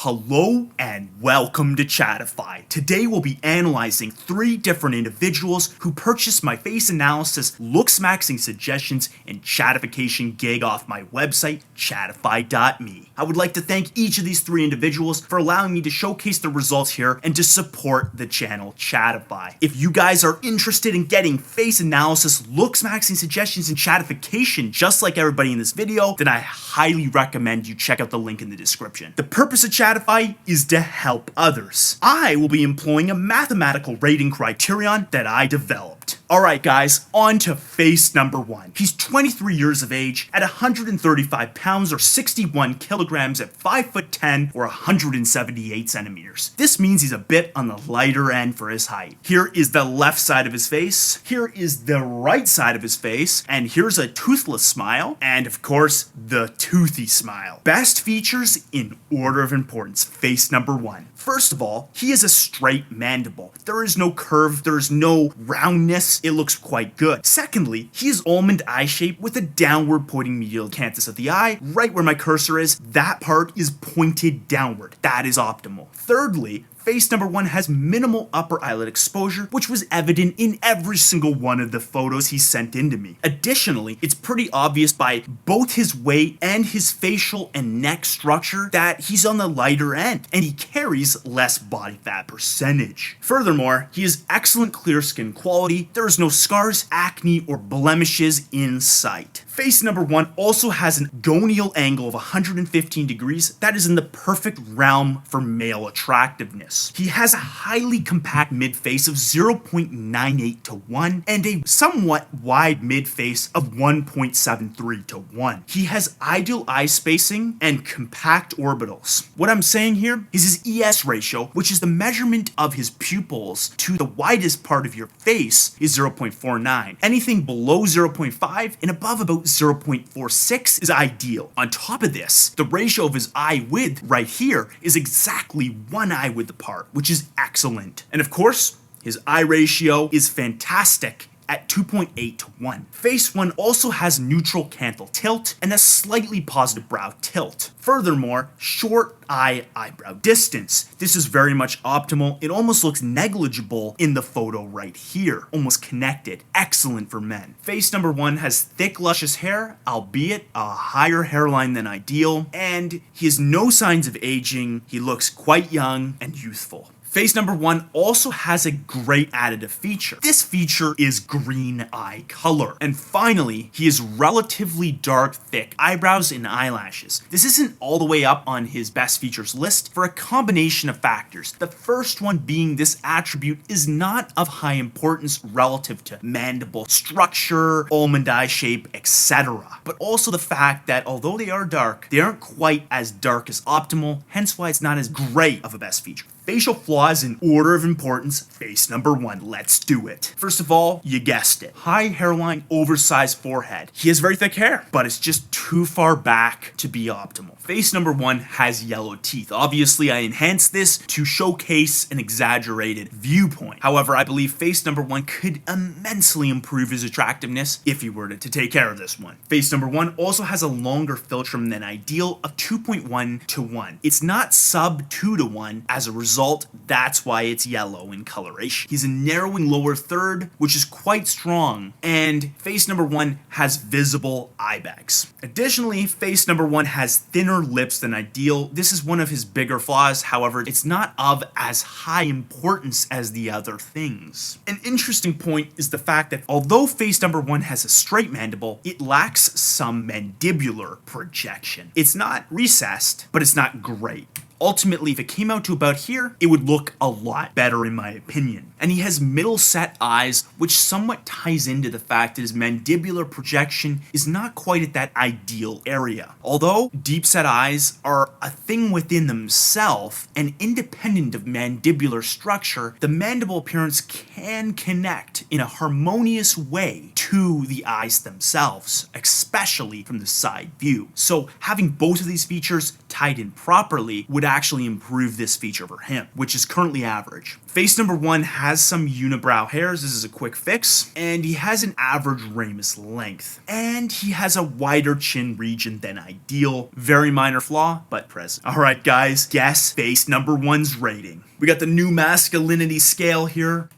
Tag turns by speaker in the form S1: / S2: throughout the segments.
S1: Hello and welcome to Chadify. Today we'll be analyzing 3 different individuals who purchased my face analysis, Looksmaxxing suggestions, and Chadification gig off my website, Chadify.me. I would like to thank each of these 3 individuals for allowing me to showcase the results here and to support the channel Chadify. If you guys are interested in getting face analysis, Looksmaxxing suggestions, and Chadification just like everybody in this video, then I highly recommend you check out the link in the description. The purpose of Chadify is to help others. I will be employing a mathematical rating criterion that I developed. Alright guys, on to face number 1. He's 23 years of age, at 135 pounds or 61 kilograms, at 5'10" or 178 centimeters. This means he's a bit on the lighter end for his height. Here is the left side of his face, here is the right side of his face, and here's a toothless smile, and of course, the toothy smile. Best features in order of importance. Face number 1. First of all, he has a straight mandible. There is no curve, there is no roundness. It looks quite good. Secondly, he is almond eye shape with a downward pointing medial canthus of the eye. Right where my cursor is, that part is pointed downward. That is optimal. Thirdly, face number 1 has minimal upper eyelid exposure, which was evident in every single one of the photos he sent in to me. Additionally, it's pretty obvious by both his weight and his facial and neck structure that he's on the lighter end, and he carries less body fat percentage. Furthermore, he has excellent clear skin quality. There is no scars, acne, or blemishes in sight. Face number 1 also has an gonial angle of 115 degrees that is in the perfect realm for male attractiveness. He has a highly compact mid-face of 0.98 to 1 and a somewhat wide mid-face of 1.73 to 1. He has ideal eye spacing and compact orbitals. What I'm saying here is his ES ratio, which is the measurement of his pupils to the widest part of your face, is 0.49. Anything below 0.5 and above about 0.46 is ideal. On top of this, the ratio of his eye width right here is exactly 1 eye width apart, which is excellent. And of course, his eye ratio is fantastic at 2.8 to 1. Face 1 also has neutral canthal tilt and a slightly positive brow tilt. Furthermore, short eyebrow distance. This is very much optimal. It almost looks negligible in the photo right here. Almost connected. Excellent for men. Face number 1 has thick, luscious hair, albeit a higher hairline than ideal, and he has no signs of aging. He looks quite young and youthful. Face number 1 also has a great additive feature. This feature is green eye color. And finally, he has relatively dark, thick eyebrows and eyelashes. This isn't all the way up on his best features list for a combination of factors. The first one being this attribute is not of high importance relative to mandible structure, almond eye shape, etc. But also the fact that although they are dark, they aren't quite as dark as optimal, hence why it's not as great of a best feature. Facial flaws in order of importance. Face number 1. Let's do it. First of all, you guessed it. High hairline, oversized forehead. He has very thick hair, but it's just too far back to be optimal. Face number 1 has yellow teeth. Obviously, I enhanced this to showcase an exaggerated viewpoint. However, I believe face number 1 could immensely improve his attractiveness if he were to take care of this one. Face number 1 also has a longer philtrum than ideal of 2.1 to 1. It's not sub 2 to 1 as a result. That's why it's yellow in coloration. He's a narrowing lower third, which is quite strong, and face number 1 has visible eye bags. Additionally, face number 1 has thinner lips than ideal. This is one of his bigger flaws, however, it's not of as high importance as the other things. An interesting point is the fact that although face number 1 has a straight mandible, it lacks some mandibular projection. It's not recessed, but it's not great. Ultimately, if it came out to about here, it would look a lot better in my opinion. And he has middle set eyes, which somewhat ties into the fact that his mandibular projection is not quite at that ideal area. Although deep set eyes are a thing within themselves and independent of mandibular structure, the mandible appearance can connect in a harmonious way to the eyes themselves, especially from the side view. So having both of these features tied in properly would actually improve this feature for him, which is currently average. Face number 1 has some unibrow hairs. This is a quick fix. And he has an average ramus length. And he has a wider chin region than ideal. Very minor flaw, but present. Alright guys, guess face number 1's rating. We got the new masculinity scale here.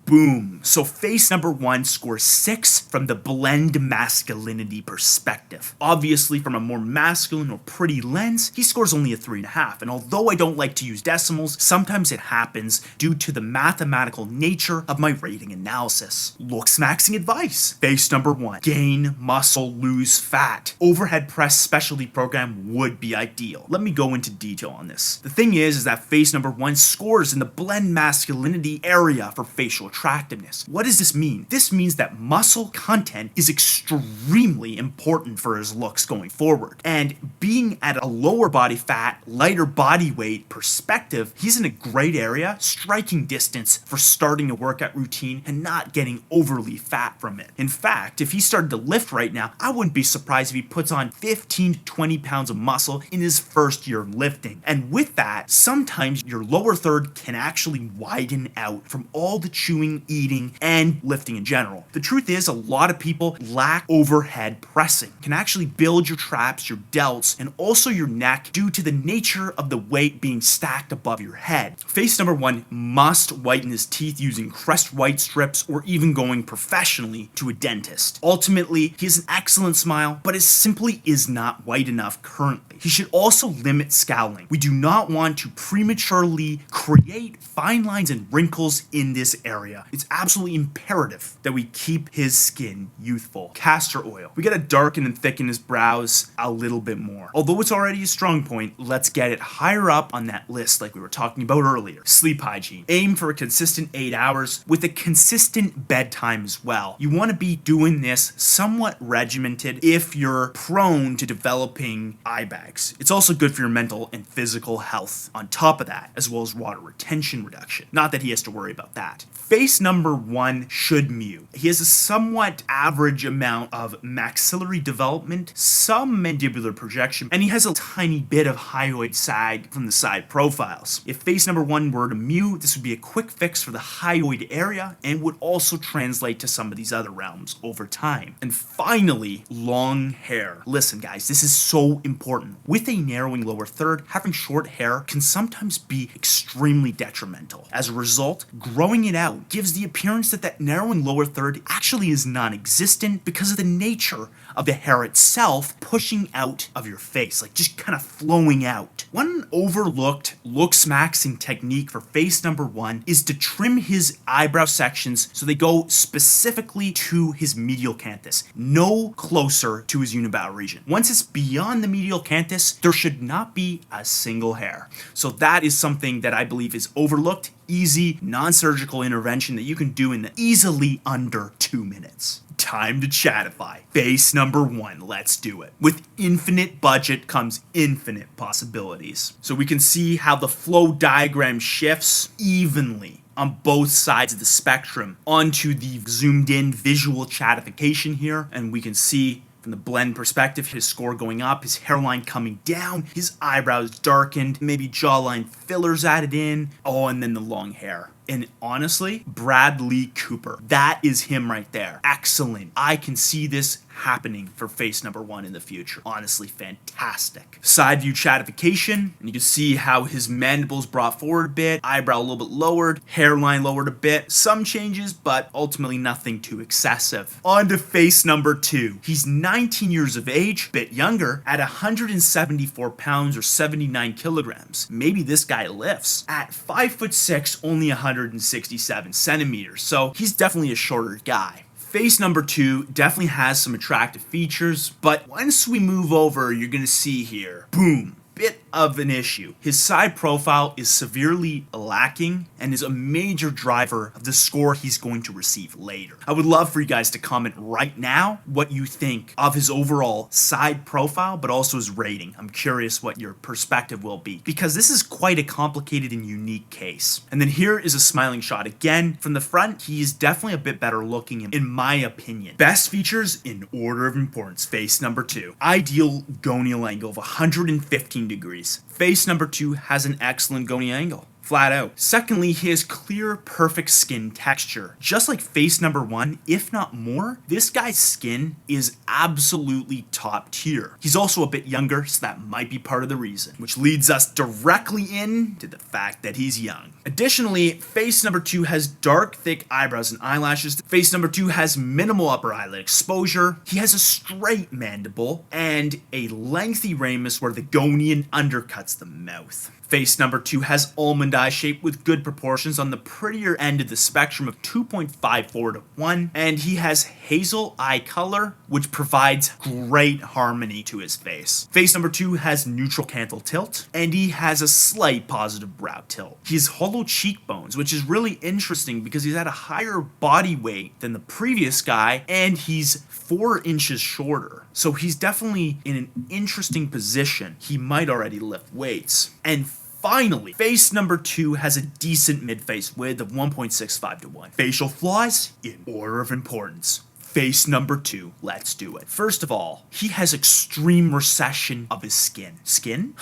S1: Boom. So face number 1 scores 6 from the blend masculinity perspective. Obviously, from a more masculine or pretty lens, he scores only a 3.5. And although I don't like to use decimals, sometimes it happens due to the mathematical nature of my rating analysis. Looksmaxing advice. Face number 1. Gain muscle, lose fat. Overhead press specialty program would be ideal. Let me go into detail on this. The thing is that face number 1 scores in the blend masculinity area for facial attractiveness. What does this mean? This means that muscle content is extremely important for his looks going forward. And being at a lower body fat, lighter body weight perspective, he's in a great area, striking distance for starting a workout routine and not getting overly fat from it. In fact, if he started to lift right now, I wouldn't be surprised if he puts on 15 to 20 pounds of muscle in his first year of lifting. And with that, sometimes your lower third can actually widen out from all the chewing, eating, and lifting in general. The truth is, a lot of people lack overhead pressing. Can actually build your traps, your delts, and also your neck due to the nature of the weight being stacked above your head. Face number 1 must whiten his teeth using Crest white strips or even going professionally to a dentist. Ultimately, he has an excellent smile, but it simply is not white enough currently. He should also limit scowling. We do not want to prematurely create fine lines and wrinkles in this area. It's absolutely imperative that we keep his skin youthful. Castor oil. We gotta darken and thicken his brows a little bit more. Although it's already a strong point, let's get it higher up on that list like we were talking about earlier. Sleep hygiene. Aim for a consistent 8 hours with a consistent bedtime as well. You want to be doing this somewhat regimented if you're prone to developing eye bags. It's also good for your mental and physical health on top of that, as well as water retention reduction. Not that he has to worry about that. Face number 1 should mew. He has a somewhat average amount of maxillary development, some mandibular projection, and he has a tiny bit of hyoid sag from the side profiles. If face number 1 were to mew, this would be a quick fix for the hyoid area and would also translate to some of these other realms over time. And finally, long hair. Listen guys, this is so important. With a narrowing lower third, having short hair can sometimes be extremely detrimental. As a result, growing it out gives the appearance that narrowing lower third actually is non-existent because of the nature of the hair itself pushing out of your face, like just kind of flowing out. One overlooked Looksmaxxing technique for face number 1 is to trim his eyebrow sections so they go specifically to his medial canthus, no closer to his unibrow region. Once it's beyond the medial canthus, there should not be a single hair. So that is something that I believe is overlooked. Easy, non-surgical intervention that you can do in easily under 2 minutes. Time to Chadify. Face number 1, let's do it. With infinite budget comes infinite possibilities. So we can see how the flow diagram shifts evenly on both sides of the spectrum onto the zoomed in visual Chadification here, and we can see from the blend perspective, his score going up, his hairline coming down, his eyebrows darkened, maybe jawline fillers added in, and then the long hair. And honestly, Bradley Cooper, that is him right there. Excellent. I can see this happening for face number 1 in the future. Honestly, fantastic. Side view Chadification, and you can see how his mandibles brought forward a bit, eyebrow a little bit lowered, hairline lowered a bit, some changes, but ultimately nothing too excessive. On to face number 2. He's 19 years of age, bit younger, at 174 pounds or 79 kilograms. Maybe this guy lifts. At 5'6", only 167 centimeters, so he's definitely a shorter guy. Face number 2 definitely has some attractive features, but once we move over, you're gonna see here, boom, bit of an issue. His side profile is severely lacking and is a major driver of the score he's going to receive later. I would love for you guys to comment right now what you think of his overall side profile, but also his rating. I'm curious what your perspective will be, because this is quite a complicated and unique case. And then here is a smiling shot. Again, from the front, he is definitely a bit better looking in my opinion. Best features in order of importance. Face number 2. Ideal gonial angle of 115 degrees. boundaries. Face number 2 has an excellent goni angle. Flat out. Secondly, he has clear, perfect skin texture. Just like face number 1, if not more, this guy's skin is absolutely top tier. He's also a bit younger, so that might be part of the reason, which leads us directly into the fact that he's young. Additionally, face number 2 has dark, thick eyebrows and eyelashes. Face number 2 has minimal upper eyelid exposure. He has a straight mandible and a lengthy ramus where the gonian undercuts the mouth. Face number 2 has almond eye shape with good proportions on the prettier end of the spectrum of 2.54 to 1, and he has hazel eye color, which provides great harmony to his face. Face number 2 has neutral canthal tilt, and he has a slight positive brow tilt. He has hollow cheekbones, which is really interesting because he's at a higher body weight than the previous guy, and he's 4 inches shorter. So he's definitely in an interesting position. He might already lift weights. And finally, face number 2 has a decent mid-face width of 1.65 to 1. Facial flaws in order of importance. Face number 2, let's do it. First of all, he has extreme recession of his skin. Skin?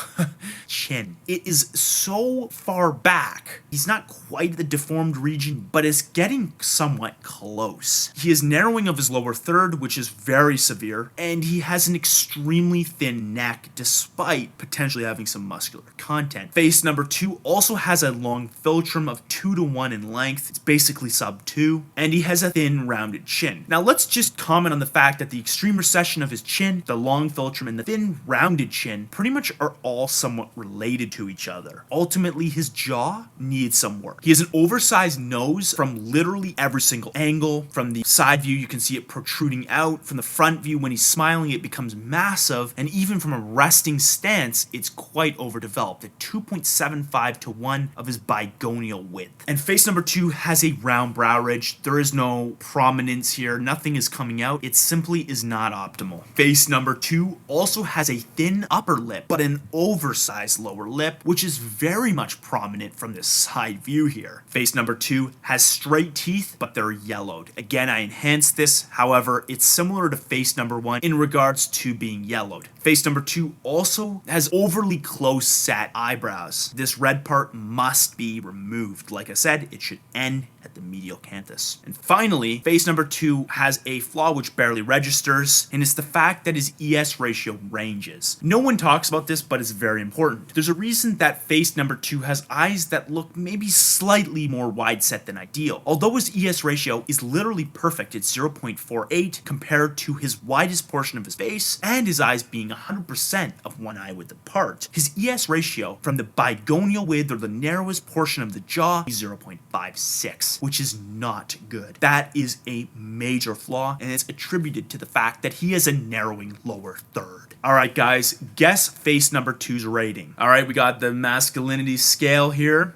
S1: Chin. It is so far back. He's not quite the deformed region, but is getting somewhat close. He has narrowing of his lower third, which is very severe, and he has an extremely thin neck despite potentially having some muscular content. Face number 2 also has a long philtrum of 2 to 1 in length. It's basically sub 2, and he has a thin rounded chin. Now let's just comment on the fact that the extreme recession of his chin, the long philtrum, and the thin rounded chin pretty much are all somewhat related to each other. Ultimately, his jaw needs some work. He has an oversized nose from literally every single angle. From the side view, you can see it protruding out. From the front view, when he's smiling, it becomes massive. And even from a resting stance, it's quite overdeveloped at 2.75 to 1 of his bigonial width. And face number 2 has a round brow ridge. There is no prominence here. Nothing is coming out. It simply is not optimal. Face number 2 also has a thin upper lip, but an oversized lower lip, which is very much prominent from this side view here. Face number 2 has straight teeth, but they're yellowed. Again, I enhanced this. However, it's similar to face number 1 in regards to being yellowed. Face number 2 also has overly close set eyebrows. This red part must be removed. Like I said, it should end at the medial canthus. And finally, face number 2 has a flaw which barely registers, and it's the fact that his ES ratio ranges. No one talks about this, but it's very important. There's a reason that face number 2 has eyes that look maybe slightly more wide set than ideal. Although his ES ratio is literally perfect at 0.48 compared to his widest portion of his face and his eyes being 100% of one eye width apart. His ES ratio from the bigonial width or the narrowest portion of the jaw is 0.56, which is not good. That is a major flaw, and it's attributed to the fact that he has a narrowing lower third. Alright guys, guess face number 2's rating. Alright, we got the masculinity scale here.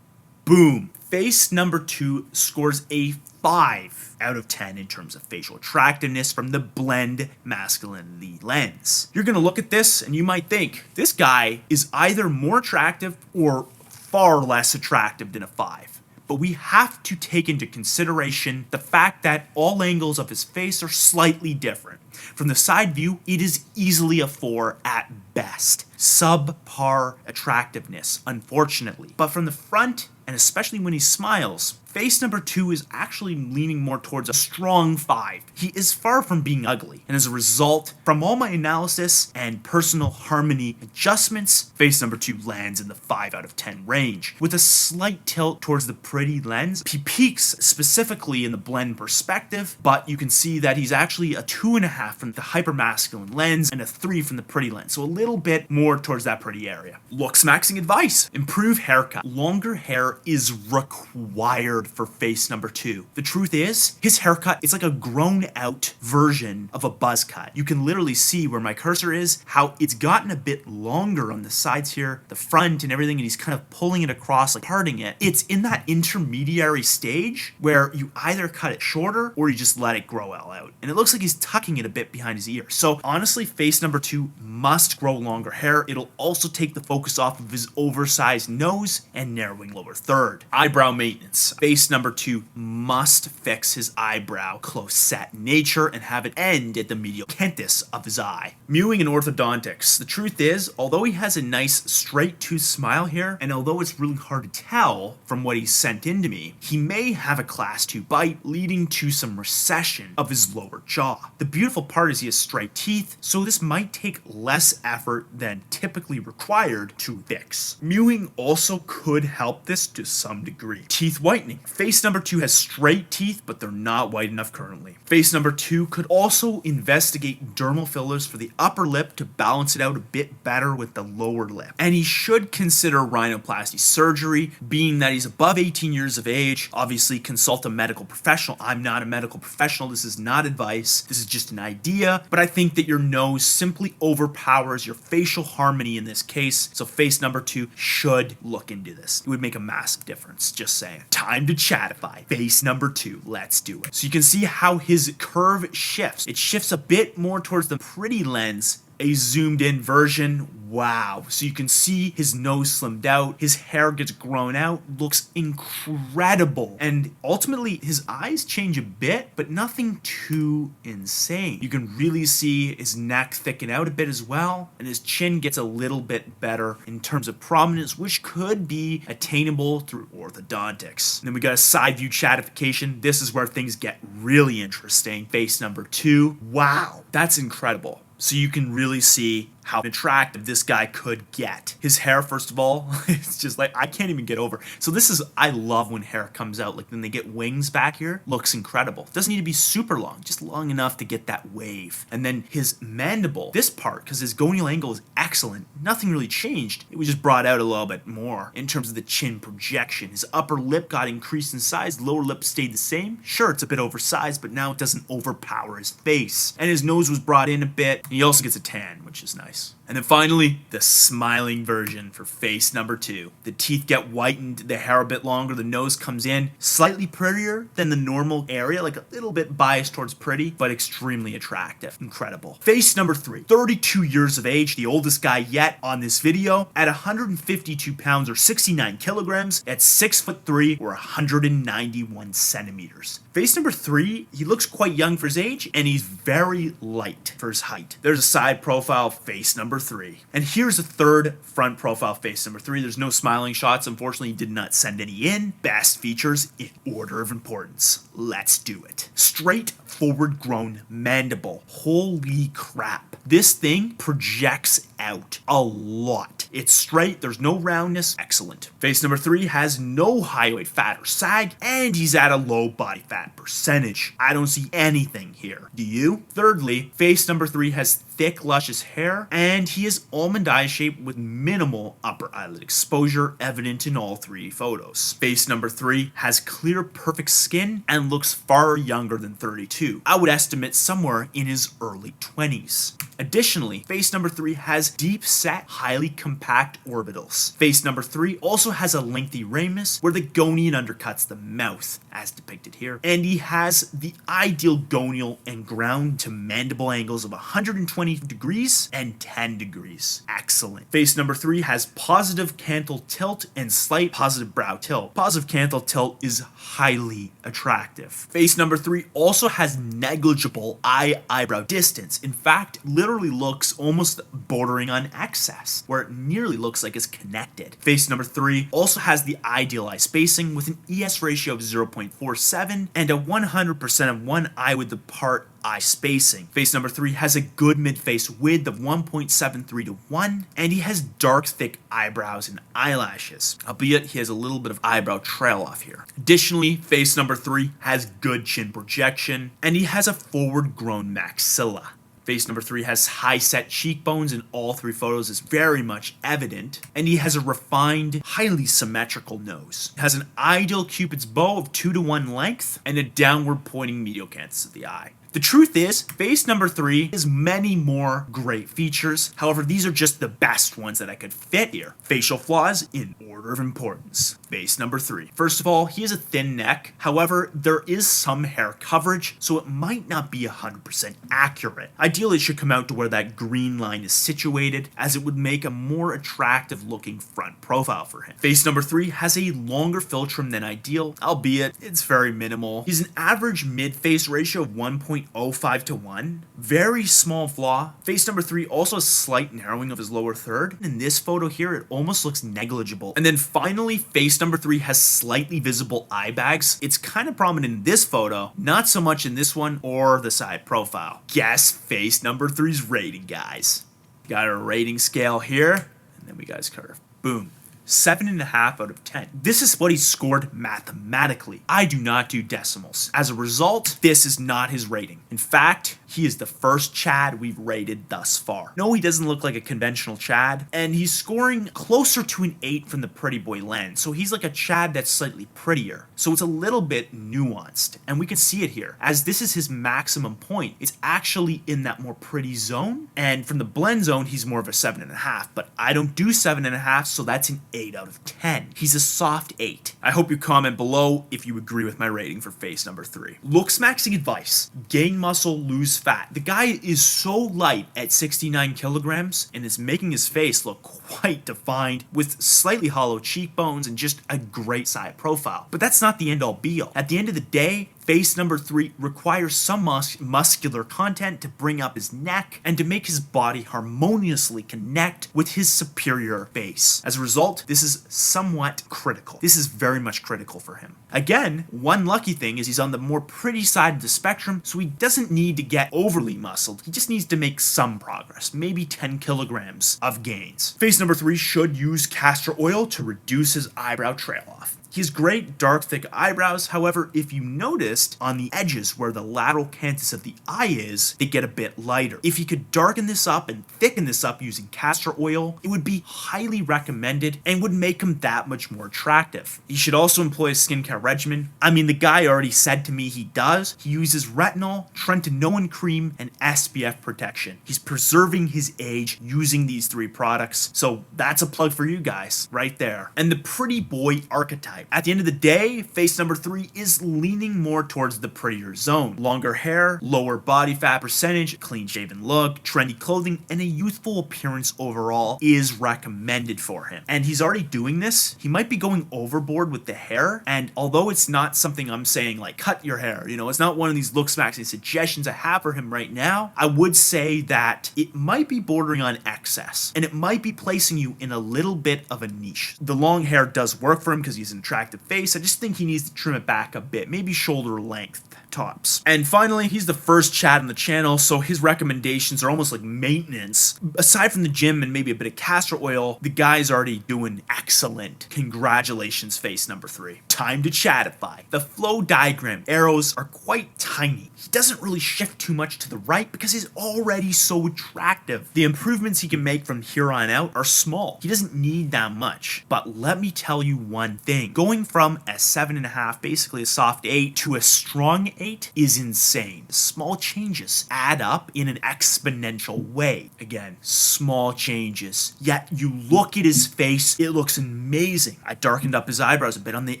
S1: Boom. Face number 2 scores a 5 out of 10 in terms of facial attractiveness from the blend masculinity lens. You're gonna look at this and you might think, this guy is either more attractive or far less attractive than a 5. But we have to take into consideration the fact that all angles of his face are slightly different. From the side view, it is easily a 4 at best. Subpar attractiveness, unfortunately. But from the front, and especially when he smiles, face number 2 is actually leaning more towards a strong 5. He is far from being ugly, and as a result, from all my analysis and personal harmony adjustments, face number 2 lands in the 5 out of 10 range. With a slight tilt towards the pretty lens, he peaks specifically in the blend perspective, but you can see that he's actually a 2.5 from the hypermasculine lens and a 3 from the pretty lens, so a little bit more towards that pretty area. Looksmaxing advice: improve haircut. Longer hair is required for face number 2. The truth is, his haircut is like a grown out version of a buzz cut. You can literally see where my cursor is, how it's gotten a bit longer on the sides here, the front and everything, and he's kind of pulling it across, like parting it. It's in that intermediary stage where you either cut it shorter or you just let it grow all out. And it looks like he's tucking it a bit behind his ear. So honestly, face number 2 must grow grow longer hair, it'll also take the focus off of his oversized nose and narrowing lower third. Eyebrow maintenance. Face number 2 must fix his eyebrow close set nature and have it end at the medial canthus of his eye. Mewing and orthodontics. The truth is, although he has a nice straight tooth smile here, and although it's really hard to tell from what he's sent into me, he may have a class 2 bite leading to some recession of his lower jaw. The beautiful part is he has straight teeth, so this might take less effort than typically required to fix. Mewing also could help this to some degree. Teeth whitening. Face number 2 has straight teeth, but they're not white enough currently. Face number 2 could also investigate dermal fillers for the upper lip to balance it out a bit better with the lower lip. And he should consider rhinoplasty surgery, being that he's above 18 years of age. Obviously, consult a medical professional. I'm not a medical professional. This is not advice. This is just an idea, but I think that your nose simply overpowers your facial harmony in this case, so face number 2 should look into this. It would make a massive difference, just saying. Time to Chadify. Face number 2, let's do it. So you can see how his curve shifts. It shifts a bit more towards the pretty lens, a zoomed in version. Wow. So you can see his nose slimmed out, his hair gets grown out, looks incredible. And ultimately his eyes change a bit, but nothing too insane. You can really see his neck thicken out a bit as well, and his chin gets a little bit better in terms of prominence, which could be attainable through orthodontics. And then we got a side view chadification. This is where things get really interesting. Face number 2. Wow, that's incredible. So you can really see how attractive this guy could get. His hair, first of all, it's just like, I can't even get over. So this is, I love when hair comes out, like when they get wings back here, looks incredible. Doesn't need to be super long, just long enough to get that wave. And then his mandible, this part, because his gonial angle is excellent, nothing really changed. It was just brought out a little bit more in terms of the chin projection. His upper lip got increased in size, lower lip stayed the same. Sure, it's a bit oversized, but now it doesn't overpower his face. And his nose was brought in a bit. He also gets a tan, which is nice. And then finally, the smiling version for face number 2. The teeth get whitened, the hair a bit longer, the nose comes in, slightly prettier than the normal area, like a little bit biased towards pretty, but extremely attractive. Incredible. Face number 3, 32 years of age, the oldest guy yet on this video, at 152 pounds or 69 kilograms, at 6'3" or 191 centimeters. Face number 3, he looks quite young for his age, and he's very light for his height. There's a side profile, face number 3. And here's a third front profile, face number 3. There's no smiling shots. Unfortunately, he did not send any in. Best features in order of importance. Let's do it. Straight forward grown mandible. Holy crap. This thing projects out a lot. It's straight, there's no roundness, excellent. Face number 3 has no hyoid fat or sag, and he's at a low body fat percentage. I don't see anything here. Do you? Thirdly, face number 3 has thick, luscious hair, and he is almond eye shape with minimal upper eyelid exposure evident in all 3 photos. Face number 3 has clear, perfect skin and looks far younger than 32. I would estimate somewhere in his early 20s. Additionally, face number 3 has deep set, highly compact orbitals. Face number 3 also has a lengthy ramus where the gonian undercuts the mouth, as depicted here, and he has the ideal gonial and ground to mandible angles of 120 degrees and 10 degrees. Excellent. Face number 3 has positive canthal tilt and slight positive brow tilt. Positive canthal tilt is highly attractive. Face number 3 also has negligible eye-eyebrow distance. In fact, literally looks almost bordering on excess, where it nearly looks like it's connected. Face number 3 also has the ideal eye spacing with an ES ratio of 0.47 and a 100% of one eye width apart eye spacing. Face number 3 has a good mid-face width of 1.73 to 1, and he has dark, thick eyebrows and eyelashes, albeit he has a little bit of eyebrow trail off here. Additionally, face number 3 has good chin projection, and he has a forward-grown maxilla. Face number 3 has high-set cheekbones in all 3 photos is very much evident, and he has a refined, highly symmetrical nose. He has an ideal cupid's bow of 2 to 1 length, and a downward pointing medial canthus of the eye. The truth is, face number 3 has many more great features. However, these are just the best ones that I could fit here. Facial flaws in order order of importance. Face number 3. First of all, he has a thin neck. However, there is some hair coverage, so it might not be 100% accurate. Ideally, it should come out to where that green line is situated, as it would make a more attractive looking front profile for him. Face number 3 has a longer fill trim than ideal, albeit it's very minimal. He's an average mid-face ratio of 1.05 to 1. Very small flaw. Face number 3 also has slight narrowing of his lower third. In this photo here, it almost looks negligible. And then finally, face number 3 has slightly visible eye bags. It's kind of prominent in this photo, not so much in this one or the side profile. Guess face number 3's rating, guys. Got a rating scale here, and then we got his curve. Boom. 7.5 out of 10. This is what he scored mathematically. I do not do decimals. As a result, this is not his rating. In fact, he is the first Chad we've rated thus far. No, he doesn't look like a conventional Chad, and he's scoring closer to an 8 from the pretty boy lens, so he's like a Chad that's slightly prettier. So it's a little bit nuanced, and we can see it here. As this is his maximum point, it's actually in that more pretty zone, and from the blend zone, he's more of a 7.5, but I don't do 7.5, so that's an 8 out of 10. He's a soft 8. I hope you comment below if you agree with my rating for face number 3. Looksmaxing advice: gain muscle, lose fat. The guy is so light at 69 kilograms and is making his face look quite defined with slightly hollow cheekbones and just a great side profile. But that's not the end all be all. At the end of the day, face number 3 requires some muscular content to bring up his neck and to make his body harmoniously connect with his superior face. As a result, this is somewhat critical. This is very much critical for him. Again, one lucky thing is he's on the more pretty side of the spectrum, so he doesn't need to get overly muscled. He just needs to make some progress, maybe 10 kilograms of gains. Face number 3 should use castor oil to reduce his eyebrow trail off. He has great, dark, thick eyebrows. However, if you noticed on the edges where the lateral canthus of the eye is, they get a bit lighter. If you could darken this up and thicken this up using castor oil, it would be highly recommended and would make him that much more attractive. He should also employ a skincare regimen. I mean, the guy already said to me he does. He uses retinol, tretinoin cream, and SPF protection. He's preserving his age using these 3 products. So that's a plug for you guys right there. And the pretty boy archetype. At the end of the day, face number 3 is leaning more towards the prettier zone. Longer hair, lower body fat percentage, clean shaven look, trendy clothing, and a youthful appearance overall is recommended for him. And he's already doing this. He might be going overboard with the hair, and although it's not something I'm saying like cut your hair, it's not one of these Looksmaxing suggestions I have for him right now, I would say that it might be bordering on excess, and it might be placing you in a little bit of a niche. The long hair does work for him because he's an attractive face. I just think he needs to trim it back a bit, maybe shoulder length tops. And finally, he's the first Chad on the channel, so his recommendations are almost like maintenance. Aside from the gym and maybe a bit of castor oil, the guy's already doing excellent. Congratulations, face number 3. Time to Chadify. The flow diagram arrows are quite tiny. He doesn't really shift too much to the right because he's already so attractive. The improvements he can make from here on out are small. He doesn't need that much. But let me tell you one thing. Going from a 7.5, basically a soft 8, to a strong 8 is insane. Small changes add up in an exponential way. Again, small changes. Yet you look at his face, it looks amazing. I darkened up his eyebrows a bit on the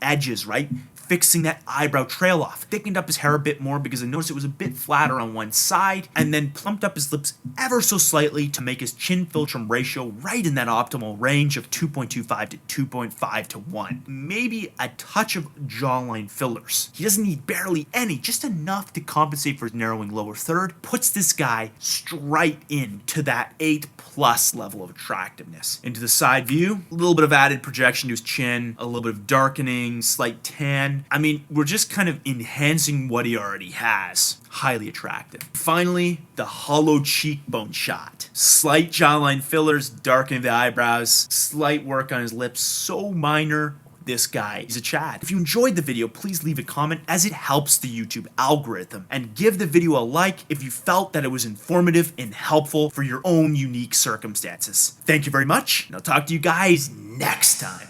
S1: edges, right? Fixing that eyebrow trail off. Thickened up his hair a bit more because I noticed it was a bit flatter on one side, and then plumped up his lips ever so slightly to make his chin fill trim ratio right in that optimal range of 2.25 to 2.5 to 1. Maybe a touch of jawline fillers. He doesn't need barely any, just enough to compensate for his narrowing lower third. Puts this guy straight into that 8+ level of attractiveness. Into the side view, a little bit of added projection to his chin, a little bit of darkening, slight tan. I mean, we're just kind of enhancing what he already has. Highly attractive. Finally, the hollow cheekbone shot. Slight jawline fillers, darkening the eyebrows, slight work on his lips, so minor. This guy is a Chad. If you enjoyed the video, please leave a comment as it helps the YouTube algorithm, and give the video a like if you felt that it was informative and helpful for your own unique circumstances. Thank you very much, and I'll talk to you guys next time.